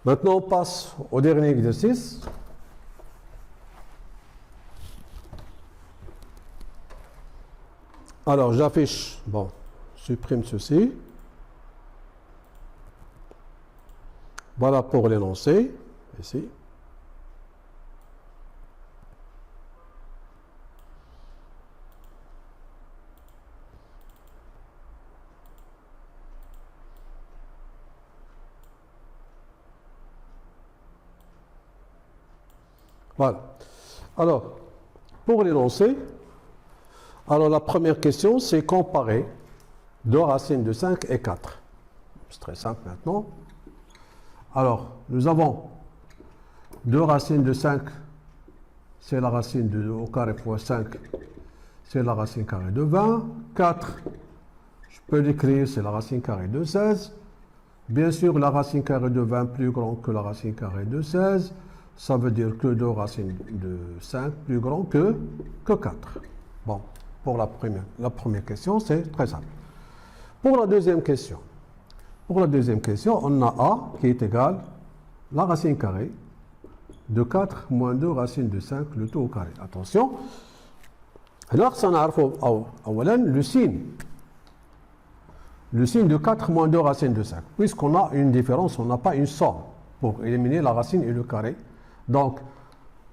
Maintenant, on passe au dernier exercice. Alors, j'affiche, bon, supprime ceci. Voilà pour l'énoncé, ici. Voilà. Alors, pour l'énoncé, alors la première question, c'est comparer 2 racines de 5 et 4. C'est très simple maintenant. Alors, nous avons 2 racines de 5, c'est la racine de 2 au carré fois 5, c'est la racine carrée de 20. 4, je peux l'écrire, c'est la racine carrée de 16. Bien sûr, la racine carrée de 20 plus grande que la racine carrée de 16. Ça veut dire que 2 racines de 5 plus grand que 4. Bon, pour la première question, c'est très simple. Pour la deuxième question, on a A qui est égal à la racine carrée de 4 moins 2 racines de 5, le tout au carré. Attention, alors ça n'a pas le signe de 4 moins 2 racines de 5. Puisqu'on a une différence, on n'a pas une somme pour éliminer la racine et le carré. Donc,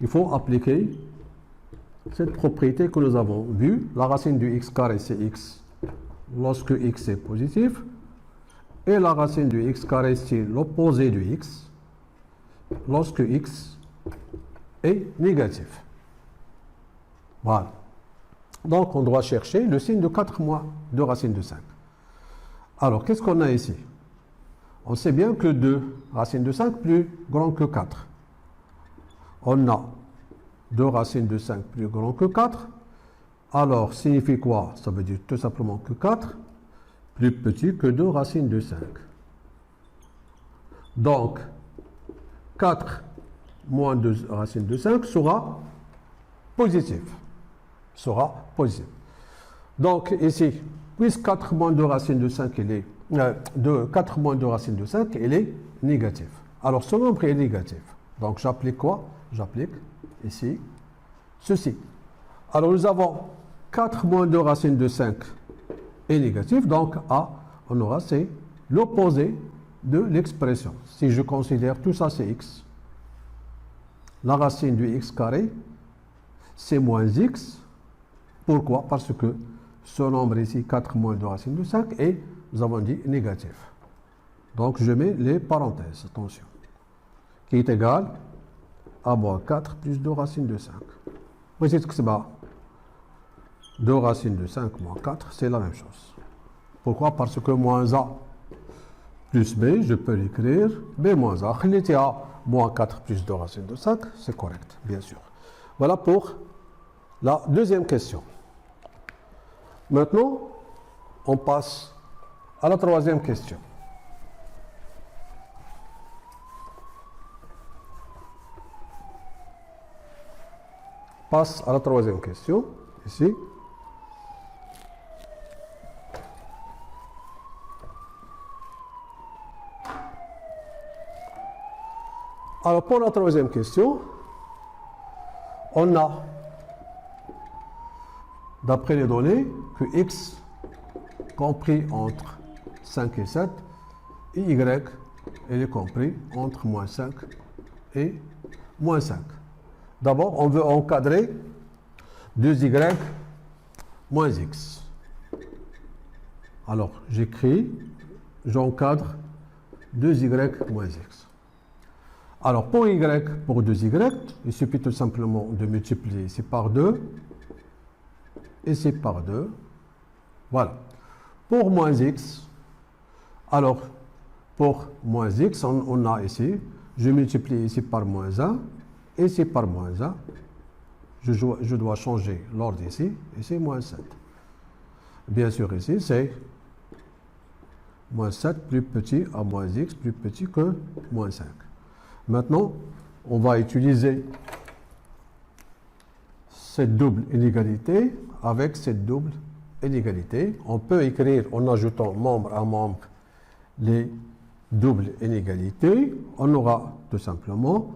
il faut appliquer cette propriété que nous avons vue. La racine du x carré, c'est x lorsque x est positif. Et la racine du x carré, c'est l'opposé du x lorsque x est négatif. Voilà. Donc, on doit chercher le signe de 4 moins 2 racines de 5. Alors, qu'est-ce qu'on a ici? On sait bien que 2 racines de 5 plus grand que 4. On a 2 racines de 5 plus grand que 4. Alors, signifie quoi? Ça veut dire tout simplement que 4 plus petit que 2 racines de 5. Donc, 4 moins 2 racines de 5 sera positif. Donc, ici, puisque 4 moins 2 racines de 5, 4 moins 2 racines de 5, il est négatif. Alors, ce nombre est négatif. Donc, j'applique quoi? J'applique ici ceci. Alors, nous avons 4 moins 2 racines de 5 est négatif. Donc, A, on aura, c'est l'opposé de l'expression. Si je considère tout ça, c'est x. La racine du x carré, c'est moins x. Pourquoi? Parce que ce nombre ici, 4 moins 2 racines de 5, est, nous avons dit, négatif. Donc, je mets les parenthèses, attention, qui est égal à moins 4 plus 2 racines de 5. Vous voyez ce que c'est bas? 2 racines de 5 moins 4, c'est la même chose. Pourquoi? Parce que moins A plus B, je peux l'écrire B moins A. Khiliti A moins 4 plus 2 racines de 5, c'est correct, bien sûr. Voilà pour la deuxième question. Maintenant, on passe à la troisième question. Passe à la troisième question, ici. Alors, pour la troisième question, on a, d'après les données, que x compris entre 5 et 7, et y, il est compris entre moins 5 et moins 5. D'abord, on veut encadrer 2y moins x. Alors, j'écris, j'encadre 2y moins x. Alors, pour y, pour 2y, il suffit tout simplement de multiplier ici par 2, ici par 2. Voilà. Pour moins x, alors, pour moins x, on a ici, je multiplie ici par moins 1, ici par moins 1. Je dois changer l'ordre ici, ici moins 7. Bien sûr, ici, c'est moins 7 plus petit à moins x plus petit que moins 5. Maintenant, on va utiliser cette double inégalité avec cette double inégalité. On peut écrire en ajoutant membre à membre les double inégalité, on aura tout simplement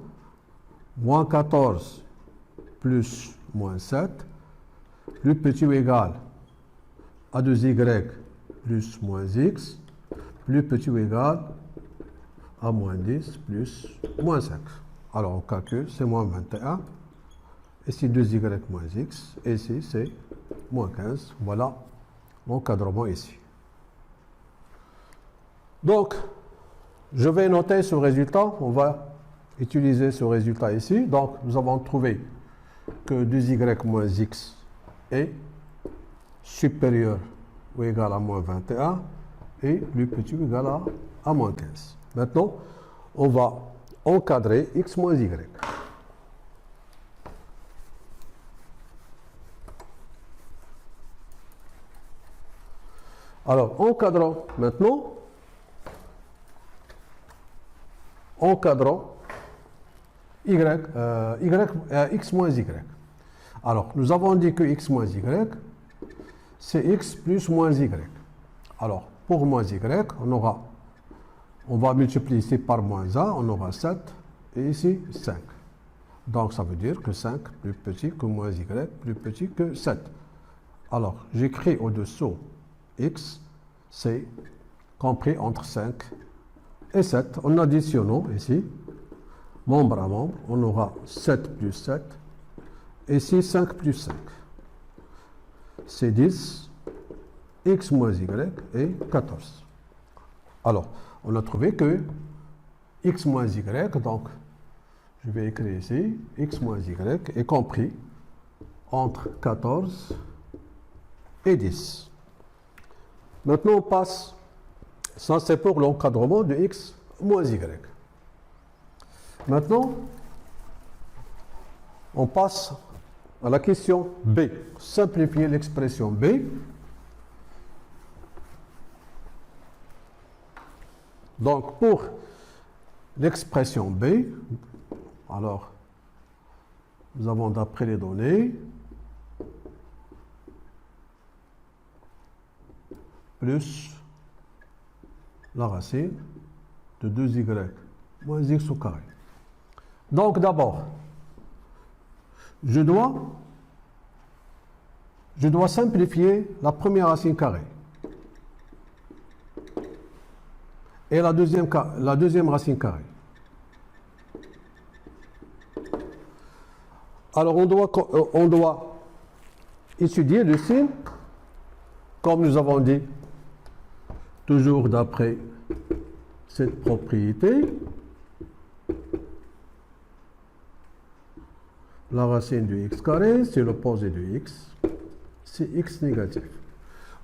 moins 14 plus moins 7, plus petit ou égal à 2y plus moins x, plus petit ou égal à moins 10 plus moins 5. Alors on calcule, c'est moins 21. Ici 2y moins x, et ici c'est moins 15. Voilà l'encadrement ici. Donc, je vais noter ce résultat. On va utiliser ce résultat ici. Donc, nous avons trouvé que 2y moins x est supérieur ou égal à moins 21 et plus petit ou égal à moins 15. Maintenant, on va encadrer x moins y. Alors, encadrant maintenant, x moins y. Alors, nous avons dit que x moins y, c'est x plus moins y. Alors, pour moins y, on va multiplier ici par moins 1, on aura 7, et ici 5. Donc, ça veut dire que 5 plus petit que moins y, plus petit que 7. Alors, j'écris au-dessous x, c'est compris entre 5 et 7. En additionnant ici, membre à membre, on aura 7 plus 7, et ici 5 plus 5. C'est 10, x moins y est 14. Alors, on a trouvé que x moins y, donc je vais écrire ici, x moins y est compris entre 14 et 10. Maintenant, on passe, ça c'est pour l'encadrement de x moins y. Maintenant, on passe à la question B. Simplifier l'expression B. Donc, pour l'expression B, alors, nous avons d'après les données, plus la racine de 2y moins x au carré. Donc, d'abord, je dois simplifier la première racine carrée. Et la deuxième racine carrée. Alors, on doit étudier le signe, comme nous avons dit, toujours d'après cette propriété. La racine de x carré, c'est l'opposé de x, c'est x négatif.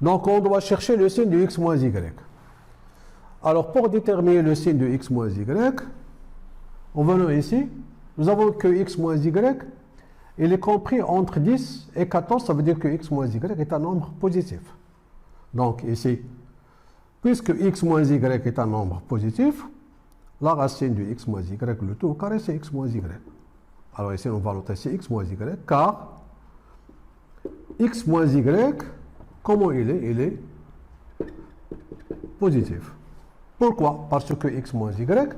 Donc, on doit chercher le signe de x moins y. Alors, pour déterminer le signe de x moins y, en venant ici, nous avons que x moins y, il est compris entre 10 et 14, ça veut dire que x moins y est un nombre positif. Donc, ici, puisque x moins y est un nombre positif, la racine de x moins y, le tout au carré, c'est x moins y. Alors ici, on va noter c'est x moins y, car x moins y, comment il est? Il est positif. Pourquoi? Parce que x moins y,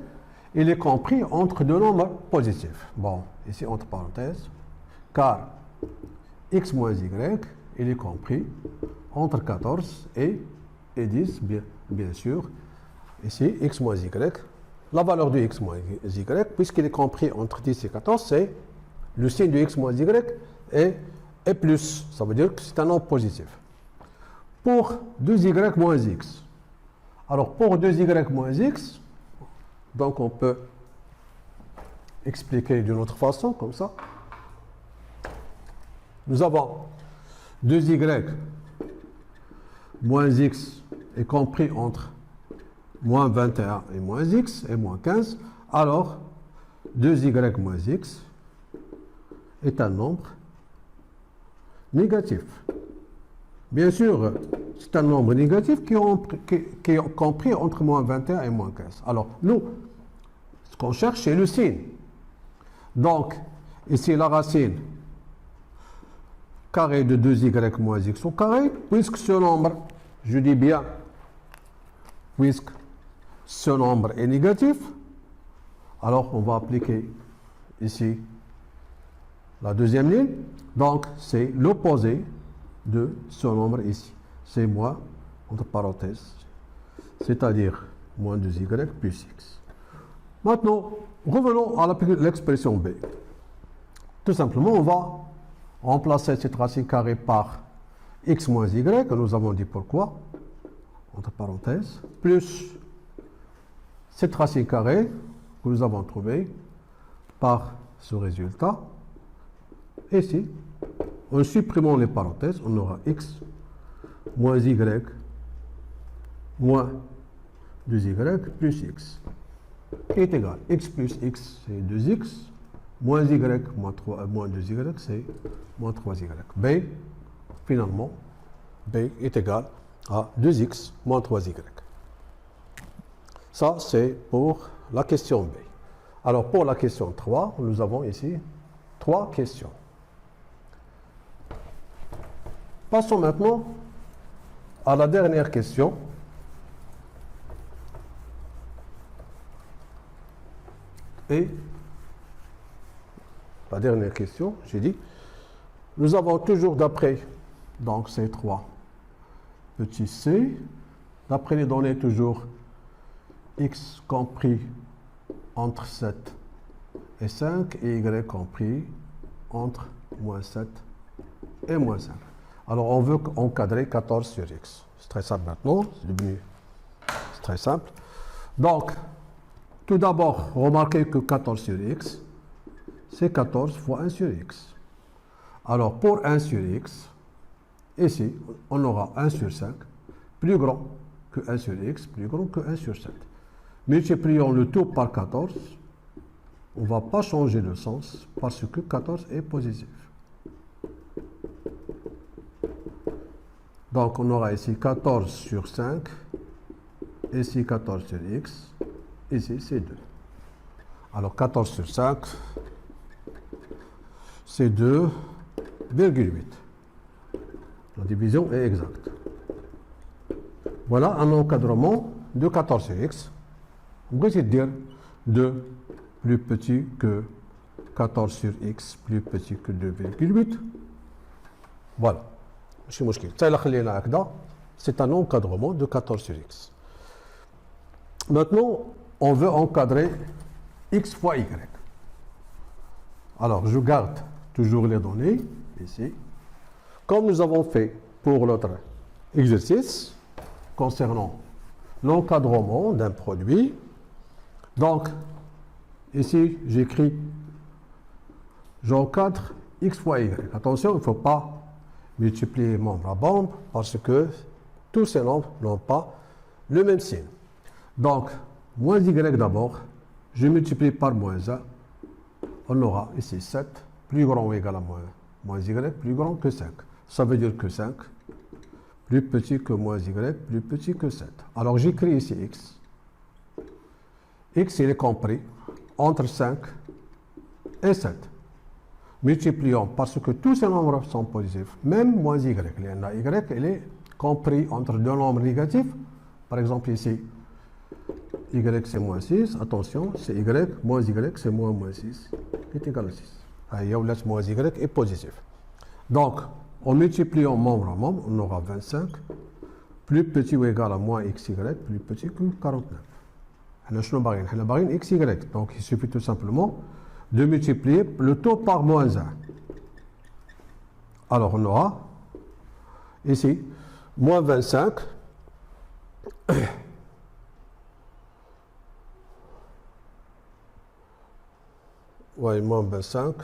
il est compris entre deux nombres positifs. Bon, ici, entre parenthèses, car x moins y, il est compris entre 14 et 10, bien sûr. Ici, x moins y, la valeur de x moins y, puisqu'il est compris entre 10 et 14, c'est le signe de x moins y est plus. Ça veut dire que c'est un nombre positif. Pour 2y moins x. Alors, pour 2y moins x, donc on peut expliquer d'une autre façon, comme ça. Nous avons 2y moins x est compris entre moins 21 et moins x et moins 15. Alors, 2y moins x est un nombre négatif. Bien sûr, c'est un nombre négatif qui est compris entre moins 21 et moins 15. Alors, nous, ce qu'on cherche, c'est le signe. Donc, ici, la racine carré de 2y moins x au carré, puisque ce nombre, je dis bien, puisque ce nombre est négatif, alors on va appliquer ici la deuxième ligne. Donc, c'est l'opposé de ce nombre ici. C'est moins, entre parenthèses, c'est-à-dire moins 2y plus x. Maintenant, revenons à l'expression b. Tout simplement, on va remplacer cette racine carrée par x moins y, nous avons dit pourquoi, entre parenthèses, plus cette racine carrée que nous avons trouvée par ce résultat. Ici, en supprimant les parenthèses, on aura x moins y moins 2y plus x qui est égal. X plus x, c'est 2x, moins y moins 2y, c'est moins 3y. B, finalement, b est égal à 2x moins 3y. Ça, c'est pour la question B. Alors, pour la question 3, nous avons ici 3 questions. Passons maintenant à la dernière question. Et la dernière question, j'ai dit, nous avons toujours d'après, donc ces 3 petits c, d'après les données toujours x compris entre 7 et 5 et y compris entre moins 7 et moins 5. Alors, on veut encadrer 14 sur x. C'est très simple maintenant, c'est très simple. Donc, tout d'abord, remarquez que 14 sur x, c'est 14 fois 1 sur x. Alors, pour 1 sur x, ici, on aura 1 sur 5, plus grand que 1 sur x, plus grand que 1 sur 7. Multiplions le tout par 14, on ne va pas changer le sens parce que 14 est positif. Donc, on aura ici 14 sur 5, ici 14 sur x, ici c'est 2. Alors, 14 sur 5, c'est 2,8. La division est exacte. Voilà un encadrement de 14 sur x. On peut dire 2 plus petit que 14 sur x plus petit que 2,8. Voilà. C'est un encadrement de 14 sur x. Maintenant, on veut encadrer x fois y. Alors, je garde toujours les données ici. Comme nous avons fait pour l'autre exercice concernant l'encadrement d'un produit. Donc, ici, j'écris, j'encadre x fois y. Attention, il ne faut pas multiplier membre à membre parce que tous ces nombres n'ont pas le même signe. Donc, moins y d'abord, je multiplie par moins 1, on aura ici 7, plus grand ou égal à moins y, plus grand que 5. Ça veut dire que 5, plus petit que moins y, plus petit que 7. Alors, j'écris ici x. X, il est compris entre 5 et 7. Multiplions parce que tous ces nombres sont positifs, même moins y. Y, il est compris entre deux nombres négatifs. Par exemple, ici, y c'est moins 6. Attention, c'est y, moins y, c'est moins 6, est égal à 6. Moins y est positif. Donc, en multipliant membre à membre, on aura 25, plus petit ou égal à moins xy, plus petit que 49. Xy. Donc, il suffit tout simplement de multiplier le tout par moins 1. Alors, on aura ici moins 25 oui, moins 25,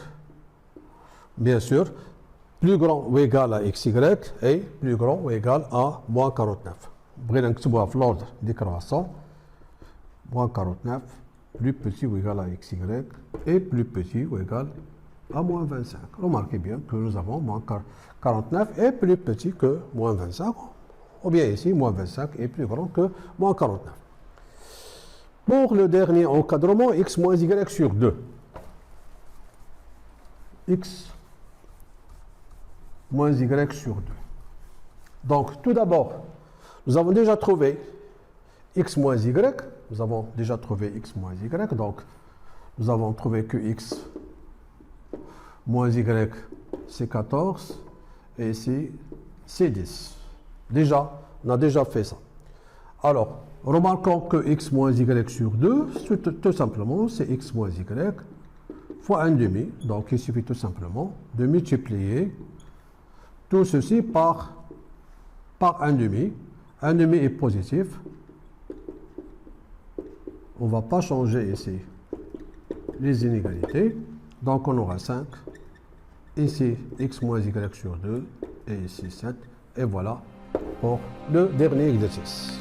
bien sûr, plus grand ou égal à xy et plus grand ou égal à moins 49. بغينا نكتبوها في l'ordre décroissant. Moins 49, plus petit ou égal à xy et plus petit ou égal à moins 25. Remarquez bien que nous avons moins 49 est plus petit que moins 25, ou bien ici, moins 25 est plus grand que moins 49. Pour le dernier encadrement, x moins y sur 2. X moins y sur 2. Donc, tout d'abord, nous avons déjà trouvé x moins y nous avons déjà trouvé x moins y, donc nous avons trouvé que x moins y, c'est 14, et ici, c'est 10. Déjà, on a déjà fait ça. Alors, remarquons que x moins y sur 2, tout simplement, c'est x moins y fois 1,5. Donc, il suffit tout simplement de multiplier tout ceci par 1,5. 1,5 est positif. On ne va pas changer ici les inégalités. Donc, on aura 5. Ici, x moins y sur 2. Et ici, 7. Et voilà pour le dernier exercice.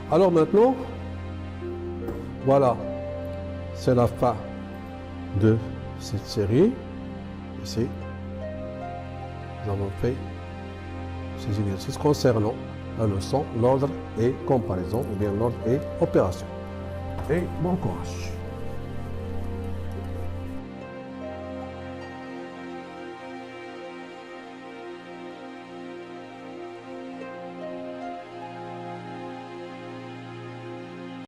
Alors maintenant, voilà, c'est la fin de cette série. Ici, nous avons fait ces exercices concernant la leçon, l'ordre et comparaison, ou bien l'ordre et opération. Et bon courage.